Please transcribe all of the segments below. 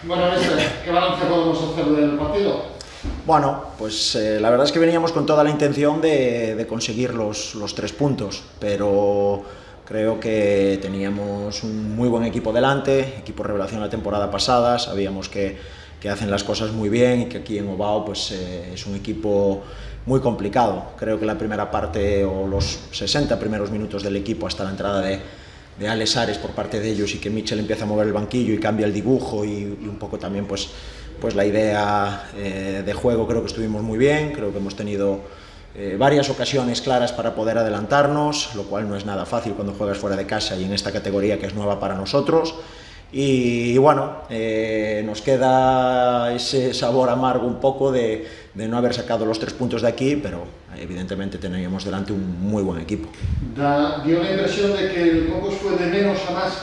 Bueno, ¿qué balance podemos hacer del partido? Bueno, pues la verdad es que veníamos con toda la intención de conseguir los 3 puntos, pero creo que teníamos un muy buen equipo delante, equipo revelación la temporada pasada, sabíamos que hacen las cosas muy bien y que aquí en Ovao pues, es un equipo muy complicado. Creo que la primera parte o los 60 primeros minutos del equipo hasta la entrada de Alex Ares por parte de ellos y que Mitchell empieza a mover el banquillo y cambia el dibujo y un poco también pues la idea de juego, creo que estuvimos muy bien, creo que hemos tenido varias ocasiones claras para poder adelantarnos, lo cual no es nada fácil cuando juegas fuera de casa y en esta categoría que es nueva para nosotros. Y bueno, nos queda ese sabor amargo un poco de no haber sacado los 3 puntos de aquí, pero evidentemente teníamos delante un muy buen equipo. Dio la impresión de que el Compos fue de menos a más.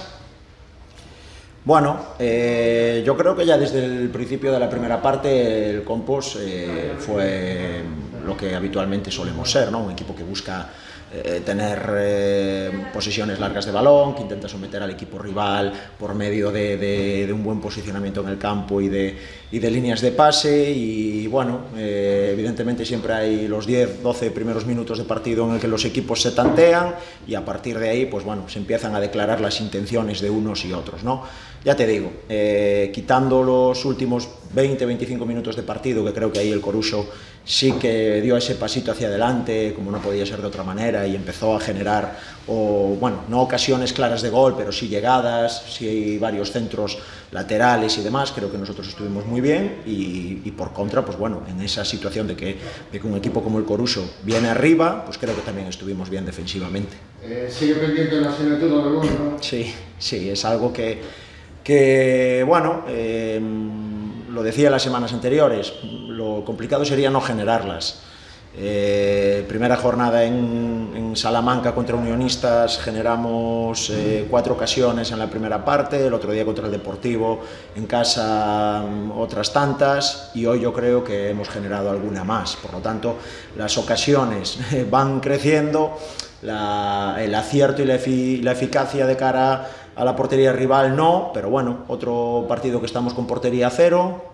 Bueno, yo creo que ya desde el principio de la primera parte el Compos fue lo que habitualmente solemos ser, ¿no? Un equipo que busca tener posesiones largas de balón, que intenta someter al equipo rival por medio de un buen posicionamiento en el campo y de líneas de pase y bueno, evidentemente siempre hay los 10-12 primeros minutos de partido en el que los equipos se tantean y a partir de ahí pues bueno, se empiezan a declarar las intenciones de unos y otros, ¿no? Ya te digo, quitando los últimos 20-25 minutos de partido, que creo que ahí el Coruso sí que dio ese pasito hacia adelante, como no podía ser de otra manera, y empezó a generar, bueno, no ocasiones claras de gol, pero sí llegadas, sí varios centros laterales y demás. Creo que nosotros estuvimos muy bien y por contra, pues bueno, en esa situación de que un equipo como el Coruso viene arriba, pues creo que también estuvimos bien defensivamente. Sigue pendiente la asignatura del gol, ¿no? Sí, es algo que bueno, lo decía las semanas anteriores, lo complicado sería no generarlas. Primera jornada en Salamanca contra Unionistas generamos 4 ocasiones en la primera parte, el otro día contra el Deportivo en casa otras tantas y hoy yo creo que hemos generado alguna más. Por lo tanto, las ocasiones van creciendo, el acierto y la eficacia de cara a la portería rival no, pero bueno, otro partido que estamos con portería cero,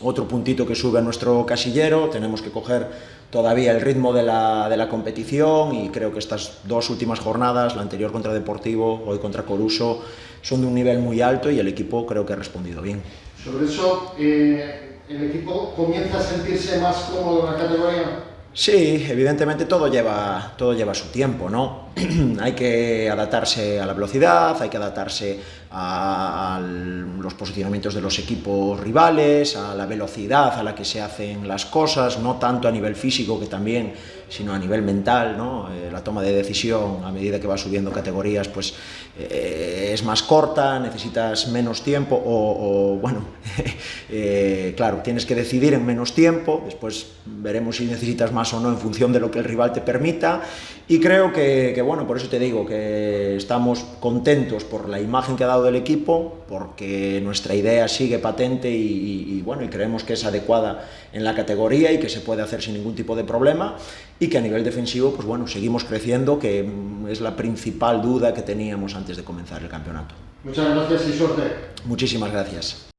otro puntito que sube a nuestro casillero, tenemos que coger todavía el ritmo de la competición y creo que estas 2 últimas jornadas, la anterior contra Deportivo, hoy contra Coruso, son de un nivel muy alto y el equipo creo que ha respondido bien. Sobre eso, ¿el equipo comienza a sentirse más cómodo en la categoría? Sí, evidentemente todo lleva su tiempo, ¿no? Hay que adaptarse a la velocidad, hay que adaptarse a los posicionamientos de los equipos rivales, a la velocidad a la que se hacen las cosas, no tanto a nivel físico que también, sino a nivel mental, ¿no? La toma de decisión a medida que vas subiendo categorías pues es más corta, necesitas menos tiempo o bueno, claro, tienes que decidir en menos tiempo, después veremos si necesitas más o no en función de lo que el rival te permita y creo que bueno, por eso te digo que estamos contentos por la imagen que ha dado del equipo, porque nuestra idea sigue patente y bueno, y creemos que es adecuada en la categoría y que se puede hacer sin ningún tipo de problema y que a nivel defensivo, pues bueno, seguimos creciendo, que es la principal duda que teníamos antes de comenzar el campeonato. Muchas gracias y suerte. Muchísimas gracias.